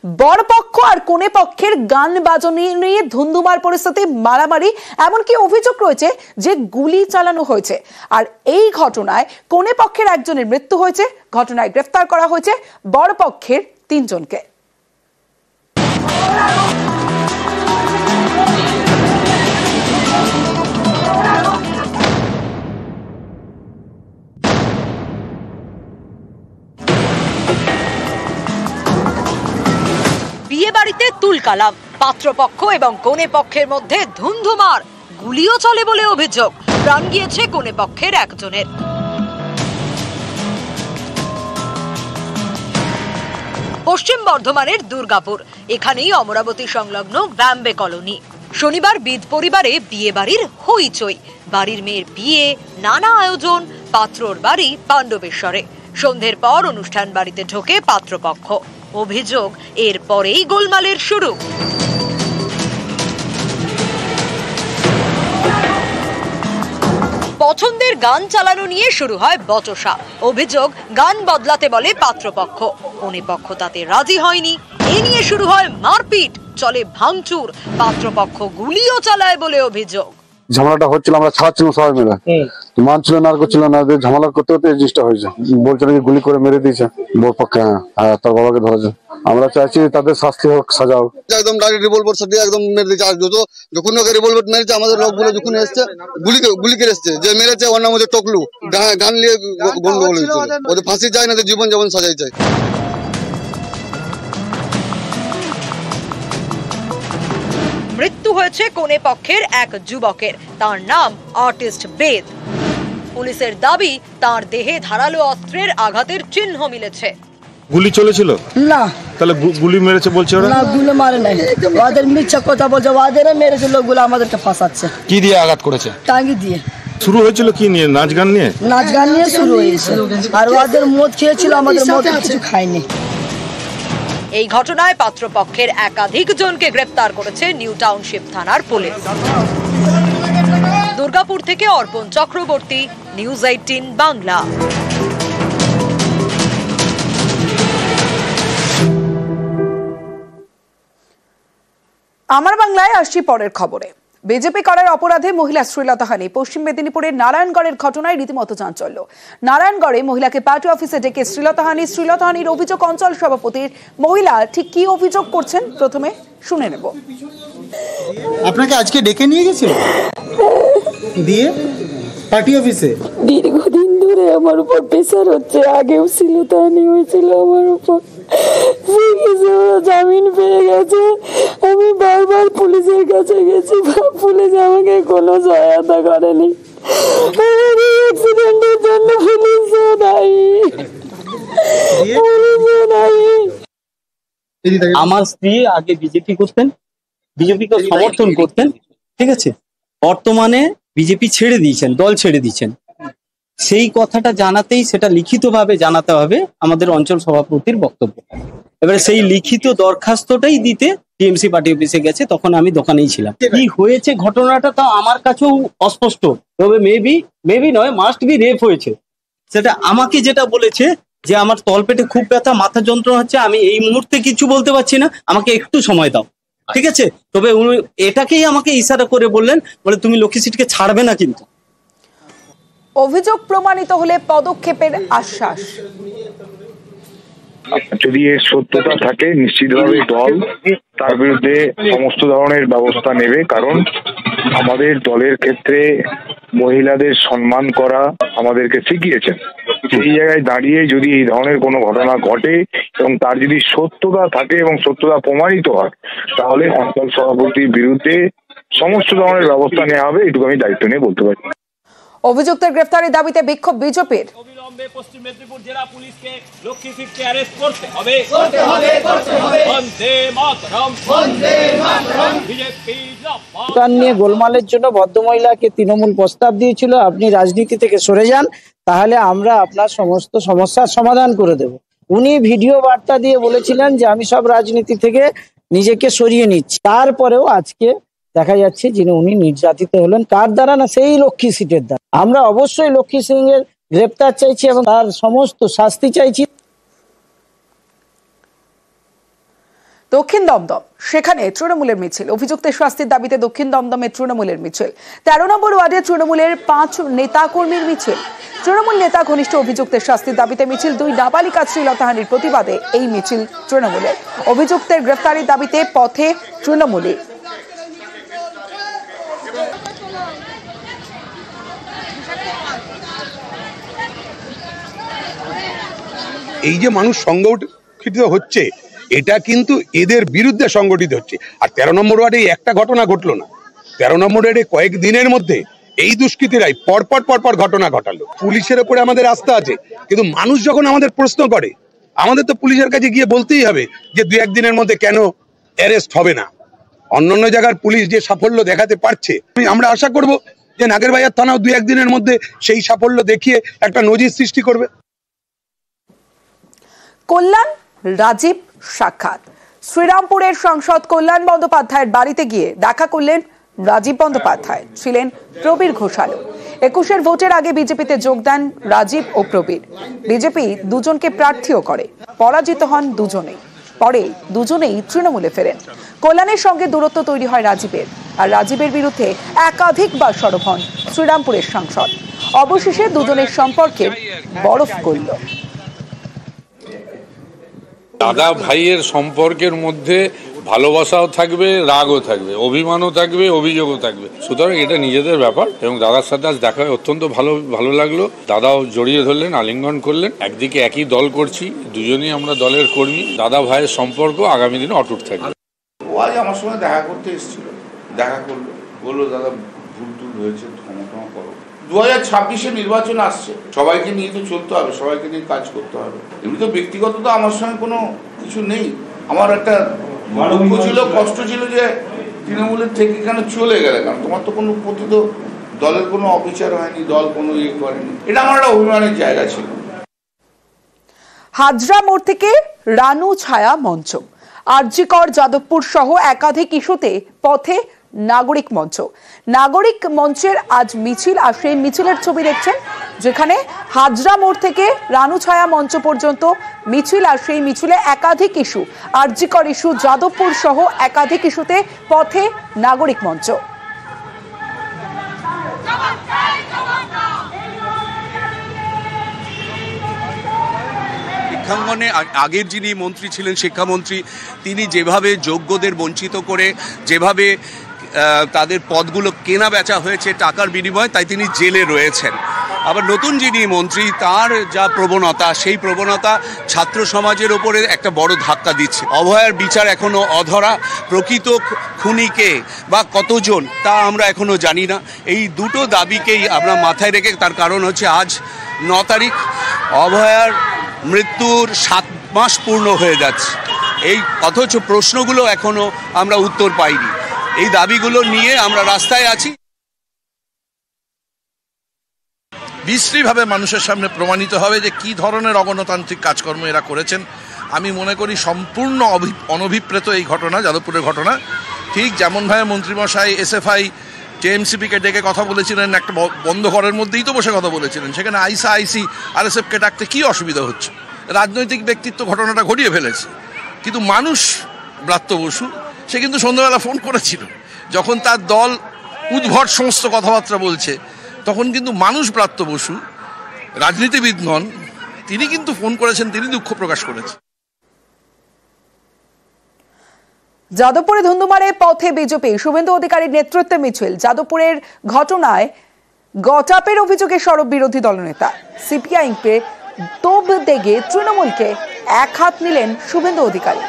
বরপক্ষ আর কনে পক্ষের গান বাজনা নিয়ে ধুন্ধুমার পরিস্থিতি, মারামারি, এমনকি অভিযোগ রয়েছে যে গুলি চালানো হয়েছে। আর এই ঘটনায় কনে পক্ষের একজনের মৃত্যু হয়েছে। ঘটনায় গ্রেফতার করা হয়েছে বরপক্ষের 3 জনকে। বিয়ে বাড়িতে তুলকালাম, পাত্রপক্ষ এবং কনে পক্ষের মধ্যে ধুন্ধুমার, গুলিও চলে বলে অভিযোগ। প্রাণ গিয়েছে কনে পক্ষের একজনের। পশ্চিম বর্ধমানের দুর্গাপুর, এখানেই অমরাবতী সংলগ্ন ব্যাম্বে কলোনি। শনিবার বিদ পরিবারে বিয়ে বাড়ির হইচই। বাড়ির মেয়ের বিয়ে, নানা আয়োজন। পাত্রর বাড়ি পাণ্ডবেশ্বরে। সন্ধ্যের পর অনুষ্ঠান বাড়িতে ঢোকে পাত্রপক্ষ। অভিযোগ, এরপরেই গোলমালের শুরু। পছন্দের গান চালানো নিয়ে শুরু হয় বচসা। অভিযোগ, গান বদলাতে বলে পাত্রপক্ষ। কনে পক্ষ তাতে রাজি হয়নি। এ নিয়ে শুরু হয় মারপিট, চলে ভাঙচুর। পাত্রপক্ষ গুলিও চালায় বলে অভিযোগ। ঝামেলাটা হচ্ছিল, আমরা ছাড়ছিলাম সবাই মিলে, মানছিল না, আর করছিল না। ঝামেলা করতে করতে জিনিসটা হয়েছে। বলছে নাকি গুলি করে মেরে দিয়েছে বোর পক্ষে। হ্যাঁ, তার বাবাকে ধরেছে। আমরা চাইছি তাদের শাস্তি হোক, সাজা হোক। একদম ডাইরেক্ট রিভলভার সাথে একদম মেরে দিয়েছে। আর যখন ওকে রিভলভার মেরেছে, আমাদের লোকগুলো যখন এসছে গুলি করে এসছে। যে মেরেছে ওর নাম হচ্ছে টকলু। গান নিয়ে গন্ডগোল হয়েছে। ওদের ফাঁসি চাই না, জীবন যেমন সাজাই চাই। মৃত্যু হয়েছে কনে পক্ষের এক যুবকের। তার নাম আর্টিস্ট বেদ। পুলিশের দাবি, তার দেহে ধারালো অস্ত্রের আঘাতের চিহ্ন মিলেছে। গুলি চলেছিল না, তাহলে গুলি মেরেছে বলছে ওরা? না, গুলি মারে নাই, ওদের মিথ্যা কথা বলছে। ওদের মেরেছে লোকগুলো, আমাদেরকে ফাঁসাচ্ছে। কি দিয়ে আঘাত করেছে? টাঙ্গি দিয়ে। শুরু হয়েছিল কি নিয়ে? নাচ গান নিয়ে? নাচ গান নিয়ে শুরু হয়েছে। আর ওদের মদ খেয়েছিল, আমাদের মদ কিছু খায়নি। এই ঘটনায় পাত্রপক্ষের একাধিক জনকে গ্রেফতার করেছে নিউ টাউনশিপ থানার পুলিশ। দুর্গাপুর থেকে অর্পণ চক্রবর্তী, নিউজ 18 বাংলা। আমার বাংলায় আসছি পরের খবরে। বিজেপি করার অপরাধে মহিলা শ্রীলতাহানি। পশ্চিম মেদিনীপুরের নারায়ণগড়ের ঘটনায় রীতিমতো চাঞ্চল্য। নারায়ণগড়ে মহিলাকে পার্টি অফিসে ডেকে শ্রীলতাহানির অভিযোগ অঞ্চল সভাপতির। মহিলা ঠিক কি অভিযোগ করছেন প্রথমে শুনে নেব। আপনাকে আজকে ডেকে নিয়ে গেছে দিয়ে পার্টি অফিসে? দীর্ঘদিন ধরে আমার উপর প্রেসার হচ্ছে। আগেও শ্লীলতাহানি হয়েছিল আমার উপর। জামিন পেয়ে গেছে। আমি বারবার পুলিশের কাছে গেছি, পুলিশ আমাকে কোনো সহায়তা করেনি। অ্যাক্সিডেন্টের জন্য পুলিশও নাই। আমার স্ত্রী আগে বিজেপি করতেন, বিজেপিকে সমর্থন করতেন, ঠিক আছে। বর্তমানে বিজেপি ছেড়ে দিয়েছেন, দল ছেড়ে দিয়েছেন। সেই কথাটা জানাতেই সেটা লিখিতভাবে জানাতে হবে আমাদের অঞ্চল সভাপতির বক্তব্য। এবারে সেই লিখিত দরখাস্তটাই দিতে টিএমসি পার্টি অফিসে গেছে, তখন আমি দোকানেই ছিলাম। কি হয়েছে ঘটনাটা তাও আমার কাছেও অস্পষ্ট, তবে মেবি নয়, মাস্ট বি রেপ হয়েছে। সেটা আমাকে যেটা বলেছে যে আমার তলপেটে খুব ব্যথা, মাথা যন্ত্রণা হচ্ছে, আমি এই মুহূর্তে কিছু বলতে পারছি না, আমাকে একটু সময় দাও, ঠিক আছে। তবে উনি এটাকেই আমাকে ইশারা করে বললেন, বলে তুমি লক্ষ্মী সিটকে ছাড়বে না কিন্তু। অভিযোগ প্রমাণিত হলে পদক্ষেপের আশ্বাস। যদি এর সত্যতা থাকে, নিশ্চিতভাবে দল তার বিরুদ্ধে সমস্ত ধরনের ব্যবস্থা নেবে। কারণ আমাদের দলের ক্ষেত্রে মহিলাদের সম্মান করা আমাদেরকে শিখিয়েছেন। সেই জায়গায় দাঁড়িয়ে যদি এই ধরনের কোনো ঘটনা ঘটে এবং তার যদি সত্যতা থাকে এবং সত্যতা প্রমাণিত হয়, তাহলে অঞ্চল সভাপতির বিরুদ্ধে সমস্ত ধরনের ব্যবস্থা নেওয়া হবে, এটুকু আমি দায়িত্ব নিয়ে বলতে পারি। অভিযুক্তের গ্রেফতারের দাবিতে বিক্ষোভ বিজেপির। পশ্চিম মেদিনীপুর জেলা পুলিশকে লক্ষ্মী সিটকে অ্যারেস্ট করতে হবে। নিয়ে গোলমালের জন্য ভদ্রমহিলাকে তৃণমূল প্রস্তাব দিয়েছিল, আপনি রাজনীতি থেকে সরে যান, তাহলে আমরা আপনার সমস্ত সমস্যার সমাধান করে দেব। উনি ভিডিও বার্তা দিয়ে বলেছিলেন যে আমি সব রাজনীতি থেকে নিজেকে সরিয়ে নিচ্ছি। তারপরেও আজকে দেখা যাচ্ছে যিনি উনি নির্যাতিত হলেন কার দ্বারা? না, সেই লক্ষ্মী সিটের দ্বারা। আমরা অবশ্যই লক্ষ্মী সিং এর গ্রেপ্তার চাইছি এবং তার সমস্ত শাস্তি চাইছি। দক্ষিণ দমদম, সেখানে তৃণমূলের মিছিল, অভিযুক্তের শাস্তির দাবিতে দক্ষিণ দমদমে তৃণমূলের মিছিল। 13 নম্বর ওয়ার্ডে তৃণমূলের 5 নেতা কর্মীর মিছিল। তৃণমূল নেতা ঘনিষ্ঠ অভিযুক্তের শাস্তির দাবিতে মিছিল। 2 নাবালিকা শ্লীলতাহানির প্রতিবাদে এই মিছিল তৃণমূলের। অভিযুক্তের গ্রেফতারির দাবিতে পথে তৃণমূলের। এই যে মানুষ সংগঠিত হচ্ছে, এটা কিন্তু এদের বিরুদ্ধে সংগঠিত হচ্ছে। আর 13 নম্বর ওয়ার্ডে একটা ঘটনা ঘটলো না, 13 নম্বর ওয়ার্ডে কয়েকদিনের মধ্যে এই দুষ্কৃতীরাই পরপর ঘটনা ঘটালো। পুলিশের উপরে আমাদের আস্থা আছে, কিন্তু মানুষ যখন আমাদের প্রশ্ন করে, আমাদের তো পুলিশের কাছে গিয়ে বলতেই হবে যে 2-1 দিনের মধ্যে কেন অ্যারেস্ট হবে না। অন্যান্য জায়গার পুলিশ যে সাফল্য দেখাতে পারছে, আমরা আশা করব যে নাগেরবাজার থানাও 2-1 দিনের মধ্যে সেই সাফল্য দেখিয়ে একটা নজির সৃষ্টি করবে। কল্যাণ রাজীব সাক্ষাৎ। শ্রীরামপুরের সাংসদ কল্যাণ বন্দ্যোপাধ্যায়ের বাড়িতে গিয়ে দেখা করলেন রাজীব বন্দ্যোপাধ্যায়, ছিলেন প্রবীর ঘোষালও। 21-এর ভোটের আগে বিজেপিতে যোগ দেন রাজীব ও প্রবীর। বিজেপি দুজনকে প্রার্থীও করে, পরাজিত হন দুজনেই। পরে দুজনেই তৃণমূলে ফেরেন। কল্যাণের সঙ্গে দূরত্ব তৈরি হয় রাজীবের, আর রাজীবের বিরুদ্ধে একাধিকবার সরব হন শ্রীরামপুরের সাংসদ। অবশেষে দুজনের সম্পর্কের বরফ গলল। দাদা ভাইয়ের সম্পর্কের মধ্যে ভালোবাসাও থাকবে, রাগও থাকবে, অভিমানও থাকবে, অভিযোগও থাকবে। সুতরাং এটা নিজেদের ব্যাপার। এবং দাদার সাথে আজ দেখা হয়, অত্যন্ত ভালো লাগলো। দাদাও জড়িয়ে ধরলেন, আলিঙ্গন করলেন। একদিকে একই দল করছি, দুজনেই আমরা দলের কর্মী। দাদা ভাইয়ের সম্পর্ক আগামী দিনে অটুট থাকবে। ও আজ আমার সঙ্গে দেখা করতে এসেছিল, দেখা করলো, বললো দাদা ভুল টুল হয়েছে, ক্ষমা করো। 2026-এ নির্বাচন আসছে, সবাইকে নিয়ে তো চলতে হবে, সবাইকে নিয়ে কাজ করতে হবে। এমনি তো ব্যক্তিগত তো আমার সঙ্গে কোনো কিছু নেই। আমার একটা দুঃখ ছিল, কষ্ট ছিল যে তৃণমূলের থেকে এখানে চলে গেলে, কারণ তোমার তো কোনো প্রতি তো দলের কোনো অবিচার হয়নি, দল কোনো ইয়ে করেনি। এটা আমার একটা অভিমানের জায়গা ছিল। হাজরা মোড় থেকে রানু ছায়া মঞ্চ, আরজিকর, যাদবপুর সহ একাধিক ইস্যুতে পথে নাগরিক মঞ্চ। নাগরিক মঞ্চের আজ মিছিল, আর সেই মিছিলের ছবি দেখছেন, যেখানে হাজরা মোড় থেকে রানু ছায়া মঞ্চ পর্যন্ত মিছিল, আর সেই মিছিলে একাধিক ইস্যু, আরজিকর ইস্যু, যাদবপুর সহ একাধিক ইস্যুতে পথে নাগরিক মঞ্চ। শিক্ষাঙ্গনে আগের যিনি মন্ত্রী ছিলেন, শিক্ষামন্ত্রী, তিনি যেভাবে যোগ্যদের বঞ্চিত করে, যেভাবে তাদের পদগুলো কেনা বেচা হয়েছে টাকার বিনিময়ে, তাই তিনি জেলে রয়েছেন। আবার নতুন যিনি মন্ত্রী, তার যা প্রবণতা, সেই প্রবণতা ছাত্র সমাজের ওপরে একটা বড় ধাক্কা দিচ্ছে। অভয়ার বিচার এখনো অধরা, প্রকৃত খুনিকে বা কতজন তা আমরা এখনো জানি না। এই দুটো দাবিকেই আমরা মাথায় রেখে, তার কারণ হচ্ছে আজ 9 তারিখ, অভয়ার মৃত্যুর 7 মাস পূর্ণ হয়ে যাচ্ছে। এই অথচ প্রশ্নগুলো এখনো আমরা উত্তর পাইনি। এই দাবিগুলো নিয়ে আমরা রাস্তায় আছি। বিশ্রীভাবে মানুষের সামনে প্রমাণিত হবে যে কি ধরনের অগণতান্ত্রিক কাজকর্ম এরা করেছেন। আমি মনে করি সম্পূর্ণ অনভিপ্রেত এই ঘটনা, যাদবপুরের ঘটনা। ঠিক যেমনভাবে মন্ত্রীমশাই এসএফআই জেএমসিপিকে ডেকে কথা বলেছিলেন, একটা বন্ধ ঘরের মধ্যেই তো বসে কথা বলেছিলেন, সেখানে আইসি আরএসএফকে ডাকতে কী অসুবিধা হচ্ছে? রাজনৈতিক ব্যক্তিত্ব ঘটনাটা ঘটিয়ে ফেলেছে, কিন্তু মানুষ ব্রাত্য বসু, সে কিন্তু সন্ধ্যাবেলা ফোন করেছিল, যখন তার দল উদ্ভট সমস্ত কথাবার্তা বলছে, তখন কিন্তু মানুষ ব্রাত্য বসু, রাজনীতিবিদ নন, তিনি কিন্তু ফোন করেছেন, তিনি দুঃখ প্রকাশ করেছেন। যাদবপুরে ধুন্ধুমারে পথে বিজেপি, শুভেন্দু অধিকারীর নেতৃত্বে মিছিল। যাদবপুরের ঘটনায় গটাপের অভিযোগে সরব বিরোধী দলনেতা। সিপিআইএমকে তোপ দেগে তৃণমূলকে এক হাত নিলেন শুভেন্দু অধিকারী।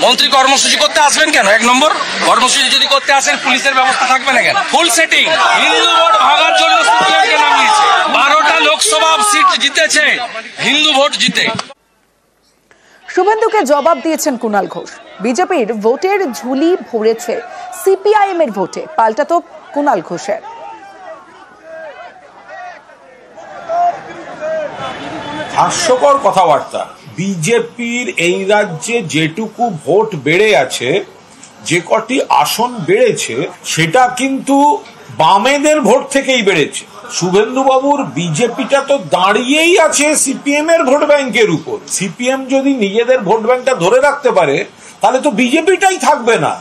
মন্ত্রী কর্মসূচি করতে আসবেন কেন? 1 নম্বর, কর্মসূচি যদি করতে আসেন পুলিশের ব্যবস্থা থাকবে না কেন? ফুল সেটিং, হিন্দু ভোট ভাগার জন্য সিপিএমকে নামিয়েছে। 12টা লোকসভা সিট জিতেছে হিন্দু ভোট জিতে। শুভেন্দুকে জবাব দিয়েছেন কুণাল ঘোষ। বিজেপির ভোটের ঝুলি ভরেছে সিপিআইএম এর ভোটে, পাল্টা তো কুণাল ঘোষের। হাস্যকর কথাবার্তা। বিজেপির এই রাজ্যে যেটুকু ভোট বেড়ে আছে, যে কটি আসন বেড়েছে, সেটা কিন্তু বামেদের ভোট থেকেই বেড়েছে। শুভেন্দুবাবুর বিজেপিটা তো দাঁড়িয়েই আছে সিপিএম এর ভোট ব্যাংকের উপর। সিপিএম যদি নিজেদের ভোট ব্যাংকটা ধরে রাখতে পারে তাহলে তো বিজেপিটাই থাকবে না।